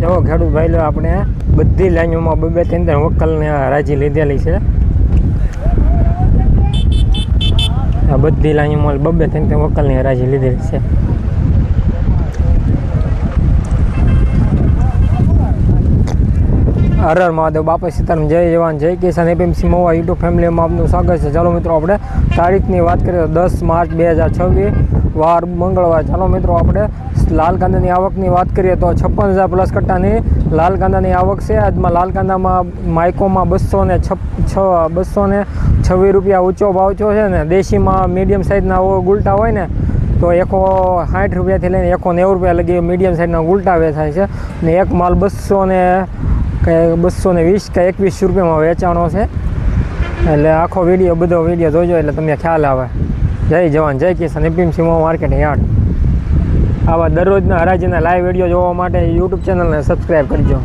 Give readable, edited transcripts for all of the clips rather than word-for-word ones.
જો ખેડૂત ભાઈ લો આપણે બધી લાઈનોમાં 2-3 વકલને હરાજી લીધેલી છે. આ બધી લાઈનોમાં 2-3 વકલની હરાજી લીધેલી છે. હર હર મહાદેવ, બાપા સીતારામ, જય જવાન જય કિસાન, એપીએમસી મહુવા યુટ્યુબ ફેમિલીમાં આપનું સ્વાગત છે. ચાલો મિત્રો, આપણે તારીખની વાત કરીએ તો 10 માર્ચ 2026 વાર મંગળવાર. ચાલો મિત્રો, આપણે લાલ કાંદાની આવકની વાત કરીએ તો 56,000 પ્લસ કટ્ટાની લાલ કાંદાની આવક છે. આજમાં લાલ કાંદામાં માઇકોમાં 226 રૂપિયા ઊંચો ભાવ થયો છે ને દેશીમાં મીડિયમ સાઇઝના ગુલટા હોય ને તો 160 રૂપિયાથી લઈને 190 રૂપિયા લગી મીડિયમ સાઇઝના ગુલટા વેચાય છે ને એક માલ 220 કે 21 રૂપિયામાં વેચાણો છે. એટલે આખો બધો વિડીયો જોજો એટલે તમને ખ્યાલ આવે. જય જવાન જય કિસાન, એપીએમસી મહુવા માર્કેટ યાર્ડ. આવા દરરોજના હરાજીના લાઈવ વિડીયો જોવા માટે યુટ્યુબ ચેનલને સબસ્ક્રાઈબ કરજો.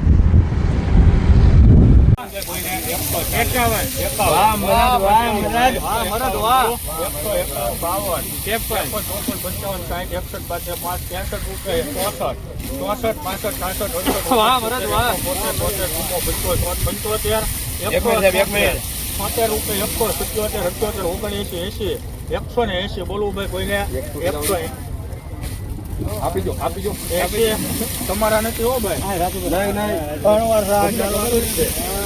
બોલવું ભાઈ કોઈને 180 તમારા નથી હો ભાઈ.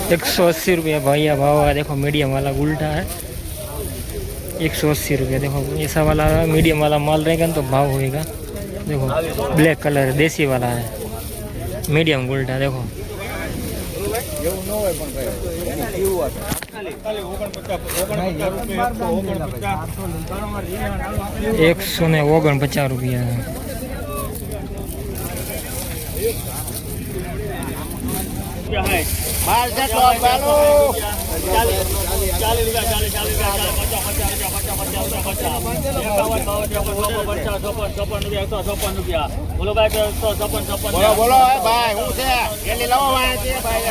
180 रुपया भैया भाव है. देखो मीडियम वाला उल्टा है 180 रुपया. देखो ऐसा वाला मीडियम वाला माल रहेगा तो भाव होएगा. देखो ब्लैक कलर देसी वाला है मीडियम उल्टा. देखो 149 रुपया है. माल से तो बालो 40 रुपया. बोलो भाई 156 बोलो भाई હું છે એની લાવો ભાઈ છે ભાઈ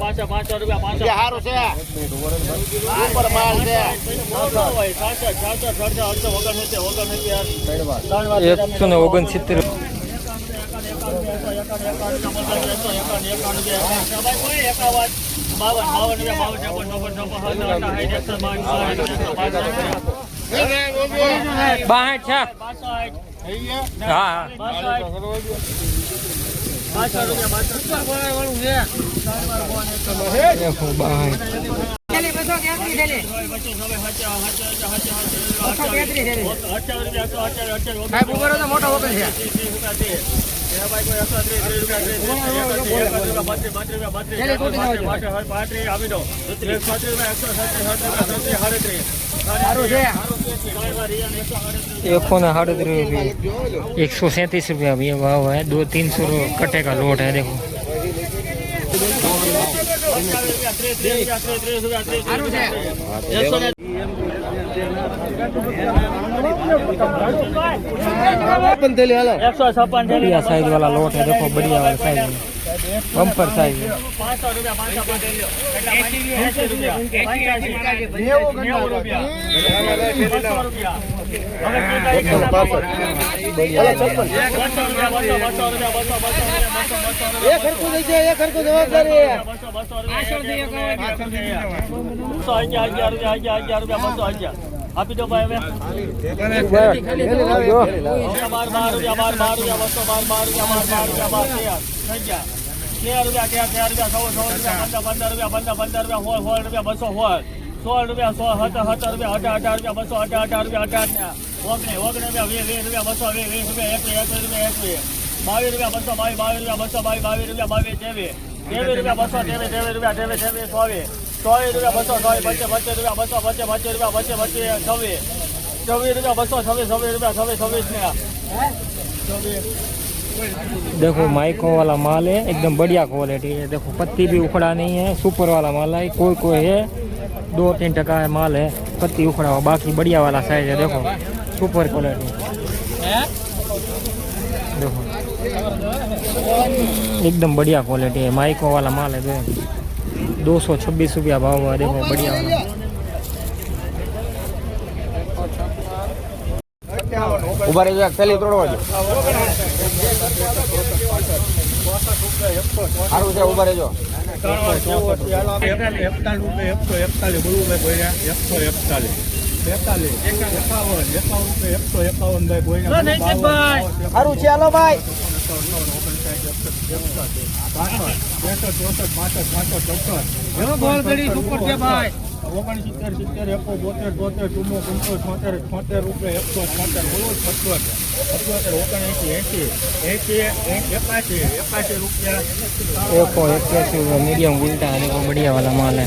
500 રૂપિયા હારું છે ઉપર માલ છે 169. મોટો વગર છે. ₹137 ये भाव है. 200-300 कट्टे का लोट है. देखो बढ़िया साइज वाला लोट है. देखो बढ़िया वाला साइज बम्पर साइज. 500 આપી દો ભાઈ. देखो माइको वाला माल है, एकदम बढ़िया क्वालिटी है. देखो पत्ती भी उखड़ा नहीं है, सुपर वाला माल है. कोई है 2-3% माल है पत्ती उखड़ा हुआ, बाकी बढ़िया वाला साइज है. देखो सुपर क्वालिटी. देखो एकदम बढ़िया क्वालिटी है, माइको वाला माल है. 226 रुपया भाव है. देखो बढ़िया वाला ઉભા રહેજો એક થેલી તોડવા દો સારું છે ઉભા રહેજો 41 રૂપિયા 141 સારું છે હાલો ભાઈ ₹70 70 72 73 74 રૂપિયા 178 રૂપિયા एको 81 मीडियम उल्टा देखो बढ़िया वाला माल है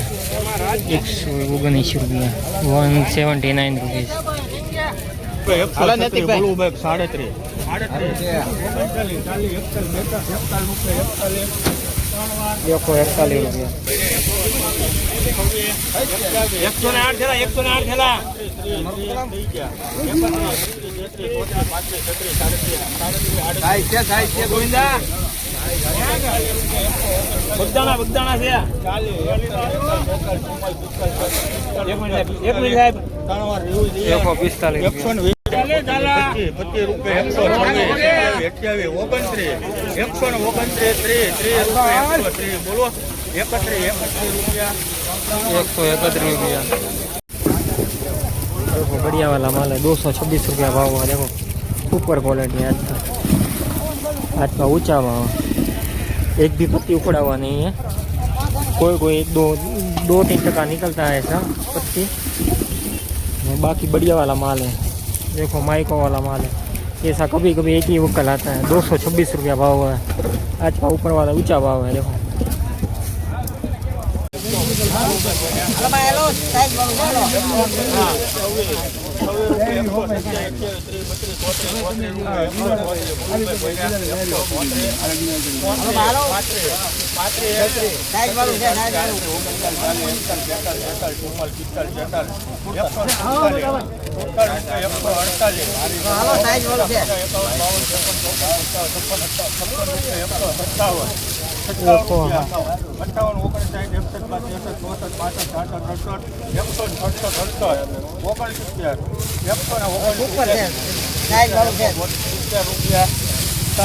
119 रुपया 179 रुपीज़ હાલો નૈતિકભાઈ બોલું 37 देखो 41 रुपया 108 થેલા સાહેબ છે ગોવિંદા બગદાણા છે એક મિનિટ સાહેબ देखो 45 रुपया 25 રૂપિયા 128 બોલો 31 રૂપિયા 131 रुपया देखो बढ़िया वाला माल है 226 रुपया भाव है देखो ऊपर क्वालिटी आज का ऊंचा भाव एक भी पत्ती उखड़ा नहीं है कोई एक दो 3% निकलता है ऐसा पत्ती बाकी बढ़िया वाला माल है देखो माइको वाला माल है ऐसा कभी कभी एक ही वक्कल आता है 226 रुपया भाव है आज का ऊपर वाला ऊंचा भाव है देखो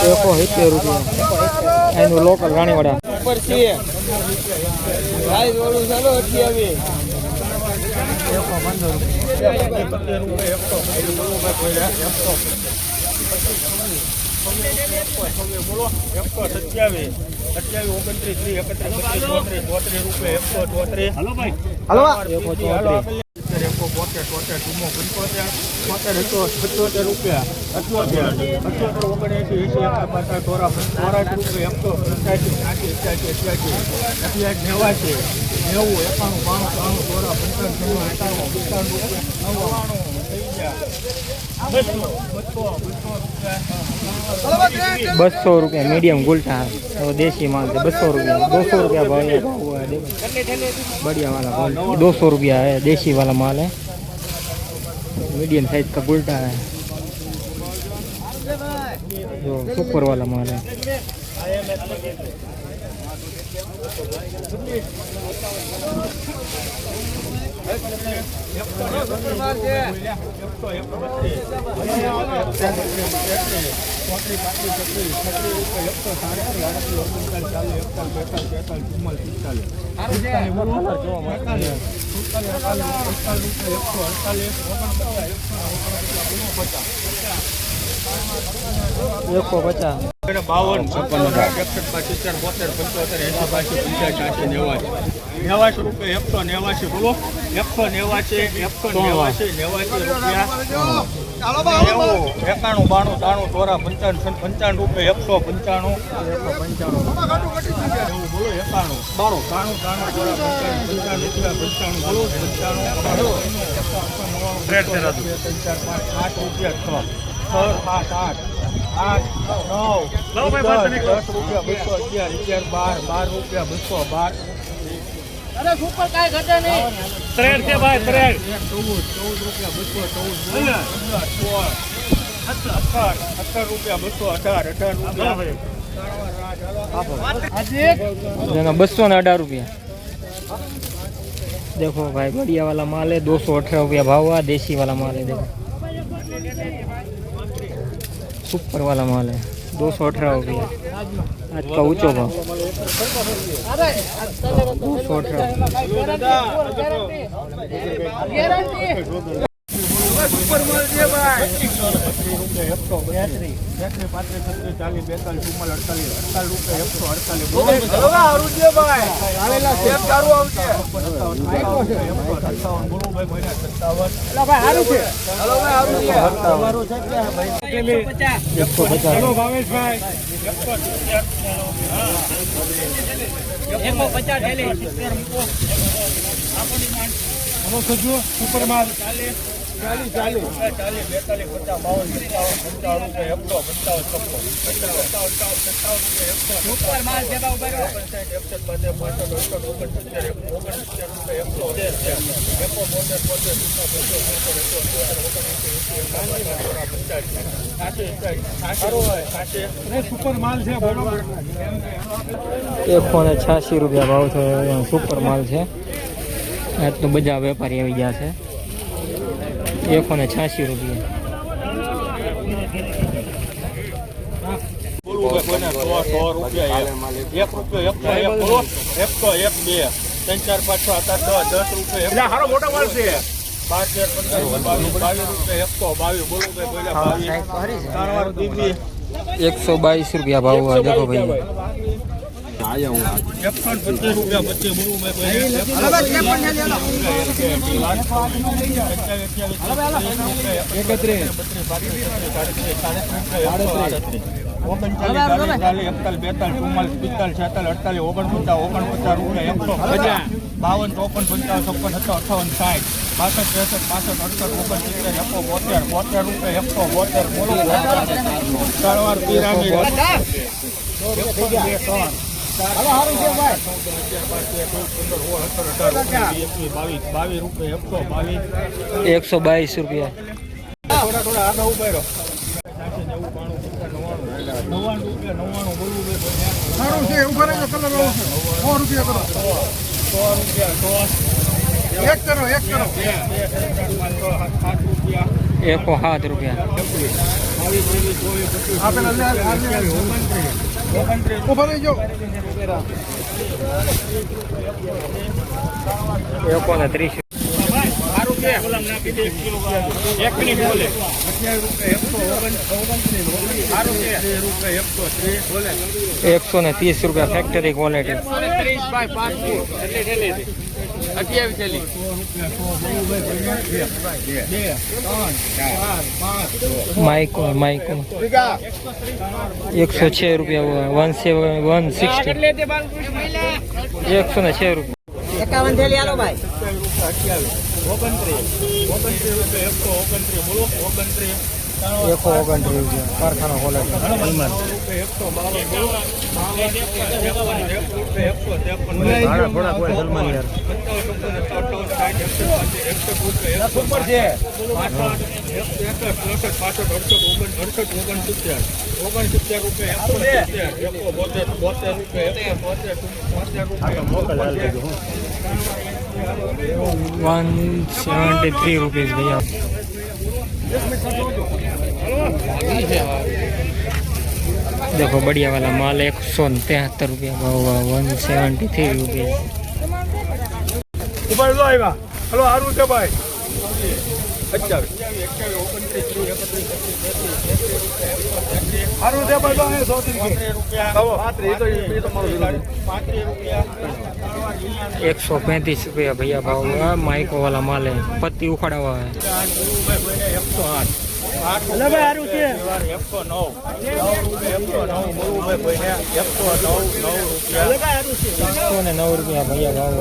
देखो 70 रुपया एनु लोकल रानीवाड़ा ઉપર છે સાઈઝ વાળું ચાલો 28 देखो 15 रुपया બોલો 127 28 29 30 31 32 33 રૂપિયા 133 હાલો ભાઈ હાલો देखो 34 ₹200 रुपया मीडियम गुलटा है वो देसी माल है 200 रुपया 200 रुपया भाव है देखो बढ़िया वाला भाव 200 रुपया है देसी वाला माल है मीडियम साइज का गुलटा है जो सुपर वाला माल है देखो 50 52 56 67 72 75 80 82 રૂપિયા 189 બોલો 189 રૂપિયા 91 92 93 95 રૂપિયા 195 બોલો 91 બોલો 12 અરે સુપર કાઈ ઘટે નહીં 13 છે ભાઈ 13 રૂપિયા 218 रुपया देखो भाई बढ़िया वाला माल है 218 रुपया भाव हुआ देसी वाला माल है देखो सुपर वाला माल है 218 रुपया आज का ऊंचो भाव 218 સુપર માલ છે ભાઈ સુપર માલ 40 42 43 સુપર માલ છે બા ઉભા રહો 55 સુપર માલ છે બરોબર 186 રૂપિયા ભાવ છે સુપર માલ છે આજ તો બધા વેપારી આવી ગયા છે 186 રૂપિયા મોટા માલ છે 122 રૂપિયા ભાવ देखो भाई बावन चौपन 55 56 57 60 62 63 65 68 69 70 70 ₹122 રૂપિયા थोड़ा थोड़ा आधा उभा रहो 99 बोलવું સારું છે ઉભા રહેજો કલર આવો છે 100 રૂપિયા કરો 100 એક કરો 107 રૂપિયા ઉભા રહેજો 130 130 રૂપિયા ફેક્ટરી ક્વોલિટી માઇકો 106 રૂપિયા 160 106 રૂપિયા 51 થેલી આલો ભાઈ 129 રૂપિયા કારખાના ક્વોલિટી ₹173 भैया देखो बढ़िया वाला माल 173 रुपया भाव 173 रुपया ઉભા લો આવ્યા હલો સારું છે ભાઈ 28 સારું છે ભાઈ તો 130 રૂપિયા 135 रुपया भैया भाव माइको वाला माल है पत्ती उखाड़ा हुआ है 109 रुपया भैया भाव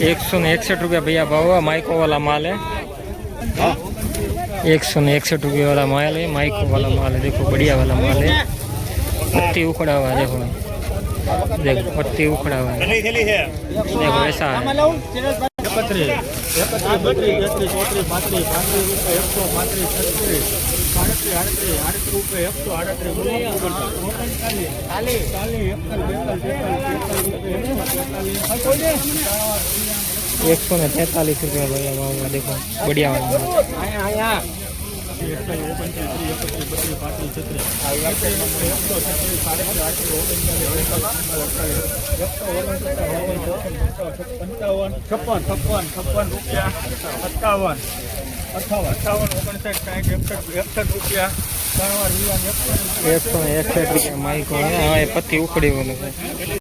₹161 भैया भाव माइको वाला माल है 161 रुपये वाला माल है माइको वाला माल है देखो बढ़िया वाला माल है पत्ती उखड़ा हुआ है देखो દેખ પત્તી ઉખડાવે દેખ વૈસા આમાં લઉં ચેનલ પર 31 32 33 34 35 35 135 138 ₹143 भैया भाव देखो बढ़िया वाला અહીંયા છપ્પન 57 રૂપિયા 58 58 રૂપિયા 161 રૂપિયા माइक पत्ती उखड़ी